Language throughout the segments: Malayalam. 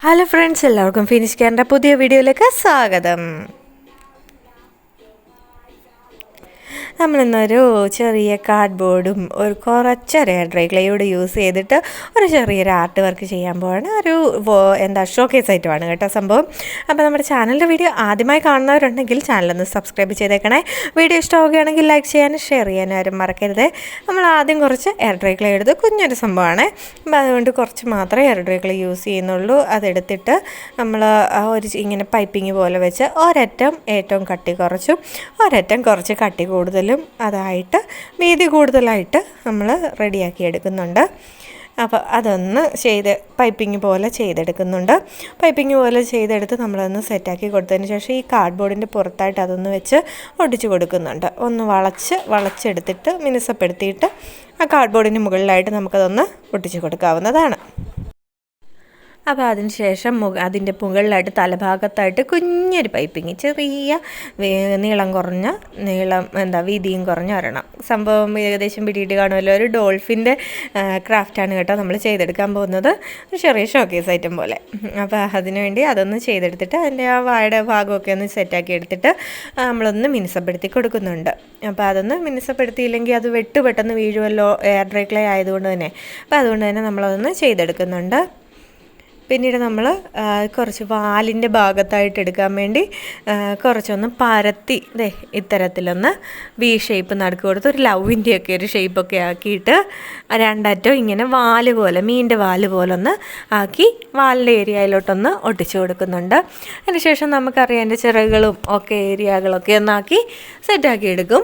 ഹലോ ഫ്രണ്ട്സ്, എല്ലാവർക്കും ഫിനിഷ് കെയറിൻ്റെ പുതിയ വീഡിയോയിലേക്ക് സ്വാഗതം. നമ്മളിന്നൊരു ചെറിയ കാർഡ്ബോർഡും കുറച്ചൊരു എയർ ഡ്രൈ ക്ലേയോട് യൂസ് ചെയ്തിട്ട് ഒരു ചെറിയൊരു ആർട്ട് വർക്ക് ചെയ്യാൻ പോവാണ്. ഷോക്കേസ് ഐറ്റമാണ് കേട്ടോ സംഭവം. അപ്പോൾ നമ്മുടെ ചാനലിൻ്റെ വീഡിയോ ആദ്യമായി കാണുന്നവരുണ്ടെങ്കിൽ ചാനലൊന്ന് സബ്സ്ക്രൈബ് ചെയ്തേക്കണേ. വീഡിയോ ഇഷ്ടമാവുകയാണെങ്കിൽ ലൈക്ക് ചെയ്യാനും ഷെയർ ചെയ്യാനും ആരും മറക്കരുത്. നമ്മൾ ആദ്യം കുറച്ച് എയർ ഡ്രൈ ക്ലേ എടുത്ത് കുഞ്ഞൊരു സംഭവമാണ്. അപ്പോൾ അതുകൊണ്ട് കുറച്ച് മാത്രമേ എയർ ഡ്രൈ ക്ലേ യൂസ് ചെയ്യുന്നുള്ളൂ. അതെടുത്തിട്ട് നമ്മൾ ഇങ്ങനെ പൈപ്പിങ് പോലെ വെച്ച് ഒരറ്റം ഏറ്റവും കട്ടി കുറച്ചും ഒരറ്റം കുറച്ച് കട്ടി കൂടുതലും അതായിട്ട് വീതി കൂടുതലായിട്ട് നമ്മൾ റെഡിയാക്കി എടുക്കുന്നുണ്ട്. അപ്പോൾ അതൊന്ന് പൈപ്പിംഗ് പോലെ ചെയ്തെടുക്കുന്നുണ്ട്. പൈപ്പിംഗ് പോലെ ചെയ്തെടുത്ത് നമ്മളതൊന്ന് സെറ്റാക്കി കൊടുത്തതിന് ശേഷം ഈ കാർഡ്ബോർഡിൻ്റെ പുറത്തായിട്ട് അതൊന്ന് വെച്ച് ഒട്ടിച്ച് കൊടുക്കുന്നുണ്ട്. ഒന്ന് വളച്ചെടുത്തിട്ട് മിനുസപ്പെടുത്തിയിട്ട് ആ കാർഡ്ബോർഡിന് മുകളിലായിട്ട് നമുക്കതൊന്ന് ഒട്ടിച്ച് കൊടുക്കാവുന്നതാണ്. അപ്പോൾ അതിന് ശേഷം അതിൻ്റെ മുകളിലായിട്ട് തലഭാഗത്തായിട്ട് കുഞ്ഞൊരു പൈപ്പിങ്, ചെറിയ വീതിയും കുറഞ്ഞ ഒരെണ്ണം. സംഭവം ഏകദേശം പിടിയിട്ട് കാണുമല്ലോ. ഒരു ഡോൾഫിൻ്റെ ക്രാഫ്റ്റാണ് കേട്ടോ നമ്മൾ ചെയ്തെടുക്കാൻ പോകുന്നത്. ഒരു ചെറിയ ഷോക്കേസ് ഐറ്റം പോലെ. അപ്പോൾ അതിനുവേണ്ടി അതൊന്ന് ചെയ്തെടുത്തിട്ട് അതിൻ്റെ ആ വായുടെ ഭാഗമൊക്കെ ഒന്ന് സെറ്റാക്കി എടുത്തിട്ട് നമ്മളൊന്ന് മിനുസപ്പെടുത്തി കൊടുക്കുന്നുണ്ട്. അപ്പോൾ അതൊന്ന് മിനുസപ്പെടുത്തിയില്ലെങ്കിൽ അത് പെട്ടെന്ന് വീഴുമല്ലോ, എയർ ഡ്രൈ ക്ലേ ആയതുകൊണ്ട് തന്നെ. അപ്പോൾ അതുകൊണ്ട് തന്നെ നമ്മളതൊന്ന് ചെയ്തെടുക്കുന്നുണ്ട്. പിന്നീട് നമ്മൾ കുറച്ച് വാലിൻ്റെ ഭാഗത്തായിട്ട് എടുക്കാൻ വേണ്ടി കുറച്ചൊന്ന് പരത്തി ഇത്തരത്തിലൊന്ന് വി ഷേപ്പ് നടുക്ക് കൊടുത്ത് ഒരു ലവിൻ്റെയൊക്കെ ഒരു ഷേപ്പൊക്കെ ആക്കിയിട്ട് രണ്ടറ്റം ഇങ്ങനെ മീൻ്റെ വാല് പോലെ ഒന്ന് ആക്കി വാലിൻ്റെ ഏരിയയിലോട്ടൊന്ന് ഒട്ടിച്ചു കൊടുക്കുന്നുണ്ട്. അതിനുശേഷം നമുക്കറിയാം എൻ്റെ ചിറകുകളും ഒക്കെ ഏരിയകളൊക്കെ ഒന്നാക്കി സെറ്റാക്കി എടുക്കും.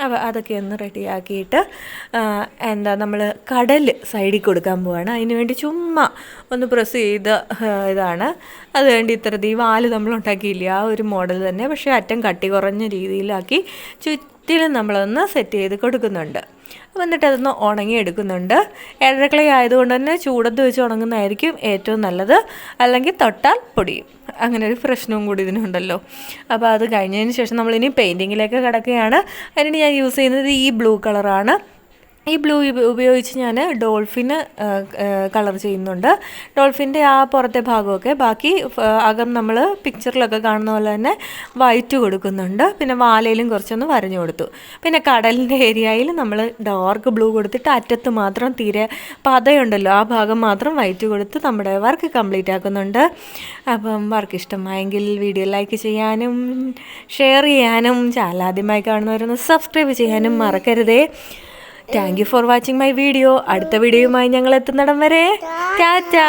അപ്പോൾ അതൊക്കെ ഒന്ന് റെഡിയാക്കിയിട്ട് നമ്മൾ കടൽ സൈഡിൽ കൊടുക്കാൻ പോവാണ്. അതിന് വേണ്ടി ചുമ്മാ ഒന്ന് പ്രസ് ചെയ്ത ഇതാണ്. അതുവേണ്ടി ഈ വാല് നമ്മൾ ഉണ്ടാക്കിയില്ല, ആ ഒരു മോഡൽ തന്നെ, പക്ഷേ അറ്റം കട്ടി കുറഞ്ഞ രീതിയിലാക്കി ചുറ്റിലും നമ്മളൊന്ന് സെറ്റ് ചെയ്ത് കൊടുക്കുന്നുണ്ട്. എന്നിട്ട് അതൊന്ന് ഉണങ്ങിയെടുക്കുന്നുണ്ട്. എയർ ഡ്രൈ ക്ലേ ആയതുകൊണ്ട് തന്നെ ചൂടത്ത് വെച്ച് ഉണങ്ങുന്നതായിരിക്കും ഏറ്റവും നല്ലത്, അല്ലെങ്കിൽ തൊട്ടാൽ പൊടിയും. അങ്ങനെ ഒരു പ്രശ്നവും കൂടി ഇതിനുണ്ടല്ലോ. അപ്പോൾ അത് കഴിഞ്ഞതിന് ശേഷം നമ്മളിനി പെയിൻറ്റിങ്ങിലേക്ക് കിടക്കുകയാണ്. അതിന് ഞാൻ യൂസ് ചെയ്യുന്നത് ഈ ബ്ലൂ കളറാണ്. ഈ ബ്ലൂ ഉപയോഗിച്ച് ഞാൻ ഡോൾഫിന് കളർ ചെയ്യുന്നുണ്ട്. ഡോൾഫിൻ്റെ ആ പുറത്തെ ഭാഗമൊക്കെ, ബാക്കി അകം നമ്മൾ പിക്ചറിലൊക്കെ കാണുന്ന പോലെ തന്നെ വൈറ്റ് കൊടുക്കുന്നുണ്ട്. പിന്നെ വാലയിലും കുറച്ചൊന്ന് വരഞ്ഞു കൊടുത്തു. പിന്നെ കടലിൻ്റെ ഏരിയയിൽ നമ്മൾ ഡാർക്ക് ബ്ലൂ കൊടുത്തിട്ട് അറ്റത്ത് മാത്രം തീരെ പതയുണ്ടല്ലോ, ആ ഭാഗം മാത്രം വൈറ്റ് കൊടുത്ത് നമ്മുടെ വർക്ക് കംപ്ലീറ്റ് ആക്കുന്നുണ്ട്. അപ്പം വർക്ക് ഇഷ്ടമായെങ്കിൽ വീഡിയോ ലൈക്ക് ചെയ്യാനും ഷെയർ ചെയ്യാനും ചാനൽ ആദ്യമായി കാണുന്നവരൊന്ന് സബ്സ്ക്രൈബ് ചെയ്യാനും മറക്കരുതേ. Thank you for watching my video. അടുത്ത വീഡിയോയുമായി ഞങ്ങൾ എത്തുന്നിടം വരെ ടാറ്റാ.